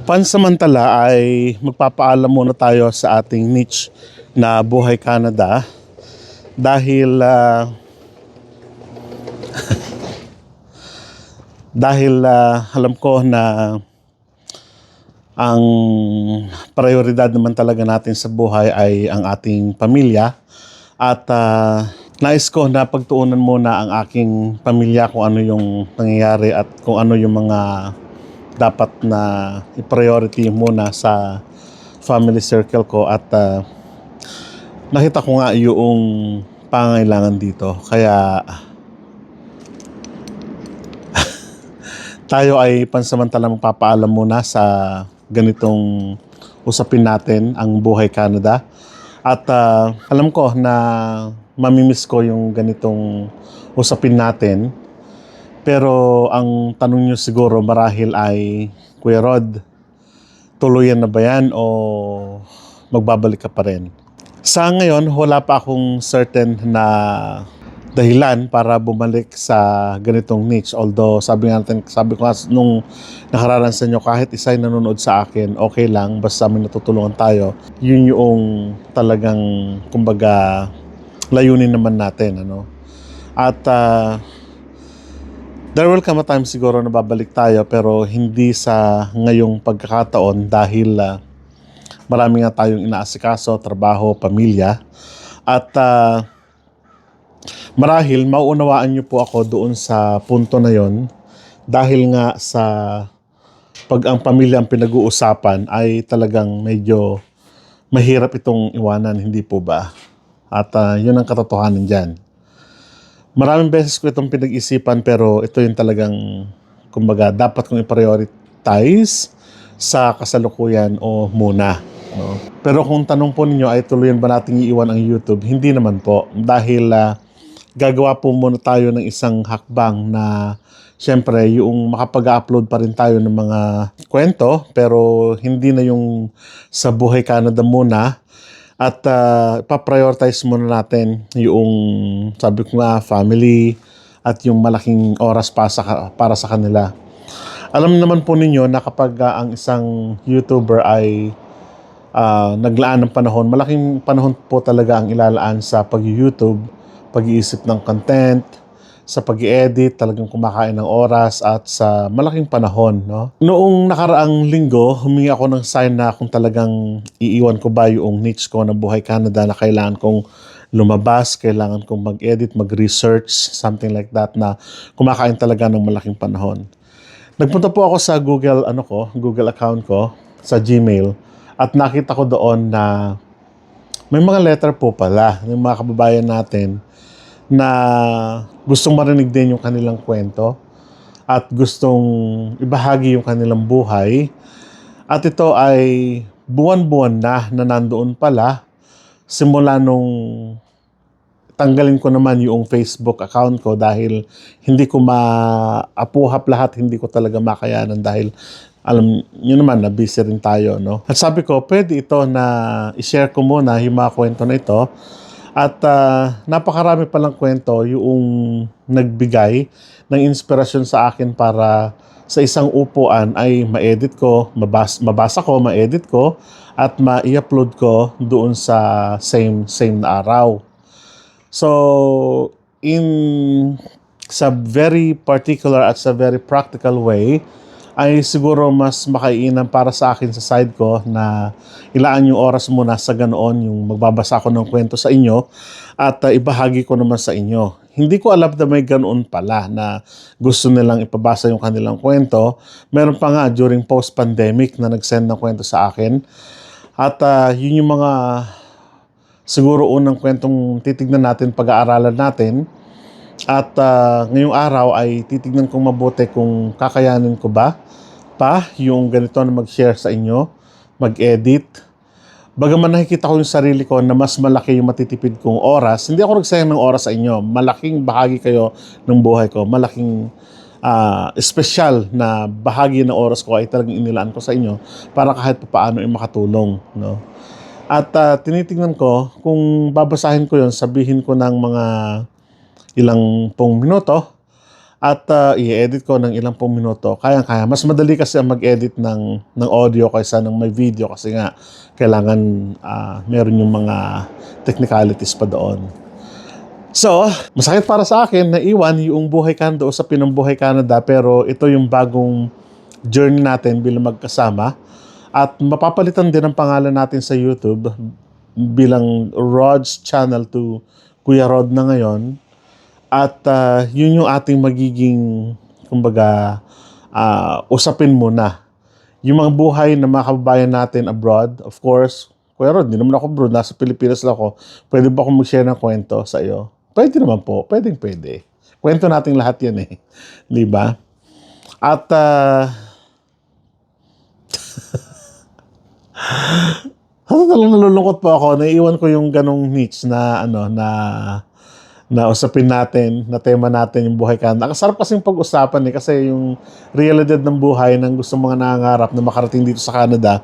Pansamantala ay magpapaalam muna tayo sa ating niche na Buhay Canada dahil alam ko na ang prioridad naman talaga natin sa buhay ay ang ating pamilya at nais ko na pagtuunan muna ang aking pamilya kung ano yung nangyayari at kung ano yung mga dapat na i-priority muna sa family circle ko at nakita ko nga yung pangailangan dito kaya tayo ay pansamantalang magpapaalam muna sa ganitong usapin natin ang Buhay Canada at alam ko na mamimiss ko yung ganitong usapin natin. Pero ang tanong nyo siguro marahil ay, Kuya Rod, tuluyan na ba yan o magbabalik ka pa rin? Sa ngayon, wala pa akong certain na dahilan para bumalik sa ganitong niche. Although sabi ko nga nung nakaraan sa inyo, kahit isa ay nanonood sa akin, okay lang, basta may natutulungan tayo. Yun yung talagang, kumbaga, layunin naman natin. At there will come a time siguro na babalik tayo pero hindi sa ngayong pagkakataon dahil marami nga tayong inaasikaso, trabaho, pamilya. At marahil mauunawaan niyo po ako doon sa punto na yon dahil nga sa pag ang pamilya ang pinag-uusapan ay talagang medyo mahirap itong iwanan, hindi po ba? At yun ang katotohanan dyan. Maraming beses ko itong pinag-isipan pero ito yung talagang, kumbaga, dapat kong i-prioritize sa kasalukuyan o muna. Pero kung tanong po ninyo ay tuluyan ba nating iiwan ang YouTube, hindi naman po. Dahil gagawa po muna tayo ng isang hakbang na siyempre yung makapag-upload pa rin tayo ng mga kwento pero hindi na yung sa Buhay Canada muna. At pa-prioritize muna natin yung, sabi ko nga, family at yung malaking oras para sa kanila. Alam naman po ninyo na kapag ang isang YouTuber ay naglaan ng panahon, malaking panahon po talaga ang ilalaan sa pag-YouTube, pag-iisip ng content, sa pag-i-edit, talagang kumakain ng oras at sa malaking panahon. Noong nakaraang linggo, humingi ako ng sign na kung talagang iiwan ko ba yung niche ko na Buhay Canada na kailangan kong lumabas, kailangan kong mag-edit, mag-research, something like that na kumakain talaga ng malaking panahon. Nagpunta po ako sa Google account ko, sa Gmail, at nakita ko doon na may mga letter po pala ng mga kababayan natin na gustong marinig din yung kanilang kwento at gustong ibahagi yung kanilang buhay. At ito ay buwan-buwan na nandoon pala simula nung tanggalin ko naman yung Facebook account ko dahil hindi ko maapuhap lahat, hindi ko talaga makayanan dahil alam nyo naman na busy rin tayo. At sabi ko, pwede ito na i-share ko muna yung mga kwento na ito. At napakarami palang kwento yung nagbigay ng inspirasyon sa akin para sa isang upuan ay ma-edit ko, mabasa ko, ma-edit ko, at ma-i-upload ko doon sa same na araw. So, sa very particular at sa very practical way, ay siguro mas makaiinam para sa akin sa side ko na ilaan yung oras muna sa ganoon yung magbabasa ako ng kwento sa inyo at ibahagi ko naman sa inyo. Hindi ko alam na may ganoon pala na gusto nilang ipabasa yung kanilang kwento. Meron pa nga during post-pandemic na nag-send ng kwento sa akin. At yun yung mga siguro unang kwentong titignan natin, pag-aaralan natin. At ngayong araw ay titignan kong mabuti kung kakayanin ko ba yung ganito na mag-share sa inyo, mag-edit. Bagaman nakikita ko yung sarili ko na mas malaki yung matitipid kong oras, hindi ako nagsayang ng oras sa inyo. Malaking bahagi kayo ng buhay ko. Malaking espesyal na bahagi ng oras ko ay talagang inilaan ko sa inyo para kahit paano ay makatulong. At tinitingnan ko, kung babasahin ko yon, sabihin ko ng mga ilang pong minuto, at i-edit ko ng ilang pong minuto. Kaya mas madali kasi ang mag-edit ng audio kaysa ng may video kasi nga kailangan meron yung mga technicalities pa doon. So, masakit para sa akin na iwan yung buhay Canada o sa Pinambuhay Canada, pero ito yung bagong journey natin bilang magkasama. At mapapalitan din ang pangalan natin sa YouTube bilang Rod's Channel to Kuya Rod na ngayon. At yun yung ating magiging, kumbaga, usapin muna. Yung mga buhay ng mga kababayan natin abroad, of course, Kuya Rod, hindi naman ako abroad, nasa Pilipinas lang ako. Pwede ba akong mag-share ng kwento sa iyo? Pwede naman po, pwede. Kwento natin lahat yan eh. Di ba? At, talagang nalulungkot po ako. Naiiwan ko yung ganong niche na na usapin natin, na tema natin yung buhay Canada. Nakasarap kasing pag-usapan eh, kasi yung realidad ng buhay ng gusto mga nangangarap na makarating dito sa Canada.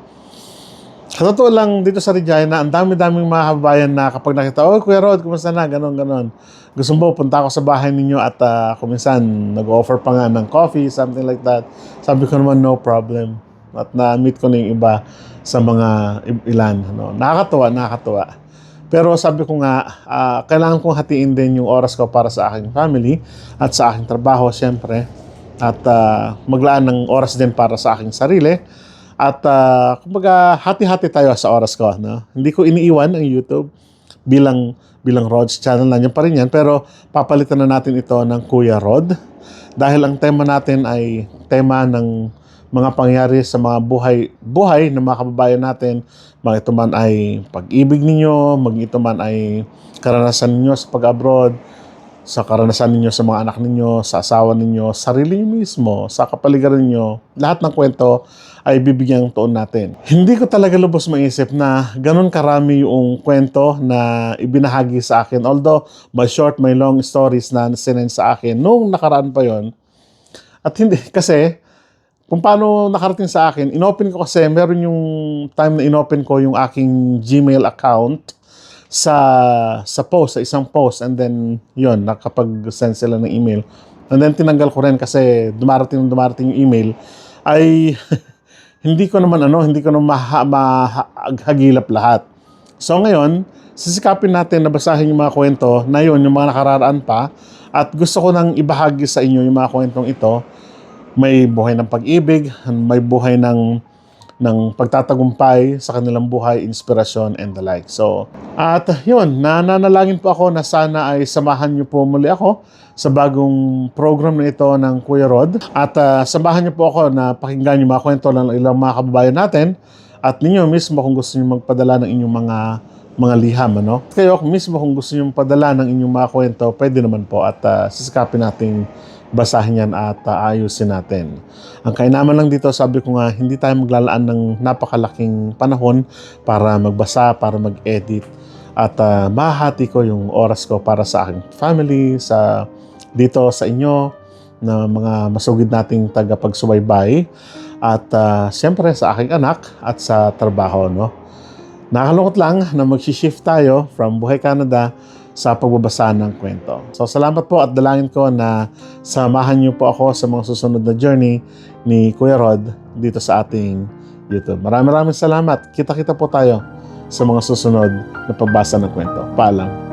Sa totoo lang, dito sa Regina, ang dami-daming mga kababayan na kapag nakita, oh, Kuya Rod, kumusta na? Ganon. Gusto mo, punta ako sa bahay ninyo at kuminsan, nag-offer pa nga ng coffee, something like that. Sabi ko naman, no problem. At na-meet ko na yung iba sa mga ilan. Nakakatuwa. Pero sabi ko nga, kailangan kong hatiin din yung oras ko para sa aking family at sa aking trabaho, siyempre. At maglaan ng oras din para sa aking sarili. At kumbaga, hati-hati tayo sa oras ko. No? Hindi ko iniiwan ang YouTube bilang Rod's Channel. Nandiyan pa rin yan. Pero papalitan na natin ito ng Kuya Rod. Dahil ang tema natin ay tema ng mga pangyayari sa mga buhay ng mga kababayan natin. Mag ito man ay pag-ibig ninyo, mag ito man ay karanasan ninyo sa pag-abroad, sa karanasan ninyo sa mga anak ninyo, sa asawa ninyo, sarili niyo mismo, sa kapaligiran ninyo. Lahat ng kwento ay bibigyang tuon natin. Hindi ko talaga lubos maisip na ganun karami yung kwento na ibinahagi sa akin. Although, my short, my long stories na sinend sa akin noong nakaraan pa yon. At hindi, kasi, kung paano nakarating sa akin, inopen ko kasi, meron yung time na inopen ko yung aking Gmail account sa isang post, and then yun, nakapag-send sila ng email. And then tinanggal ko rin kasi dumarating yung email ay hindi ko naman mahagilap lahat. So ngayon, sisikapin natin na basahin yung mga kwento na yun, yung mga nakararaan pa, at gusto ko nang ibahagi sa inyo yung mga kwentong ito. May buhay ng pag-ibig, may buhay ng pagtatagumpay sa kanilang buhay, inspirasyon, and the like. So, at yun, nananalangin po ako na sana ay samahan niyo po muli ako sa bagong program na ito ng Kuya Rod. At samahan niyo po ako na pakinggan yung mga kwento ng ilang mga kababayan natin. At ninyo mismo kung gusto niyo magpadala ng inyong mga liham, ano? Kayo mismo kung gusto niyo magpadala ng inyong mga kwento, pwede naman po. At sisikapin natin basahin yan at ayusin natin. Ang kainaman lang dito, sabi ko nga, hindi tayo maglalaan ng napakalaking panahon para magbasa, para mag-edit, at mahahati ko yung oras ko para sa aking family, dito sa inyo, na mga masugid nating tagapagsubaybay, at siyempre sa aking anak at sa trabaho. No? Nakakalungkot lang na mag-shift tayo from Buhay Canada sa pagbabasa ng kwento. So salamat po at dalangin ko na samahan niyo po ako sa mga susunod na journey ni Kuya Rod dito sa ating YouTube. Maraming salamat. Kita-kita po tayo sa mga susunod na pagbasa ng kwento. Paalam.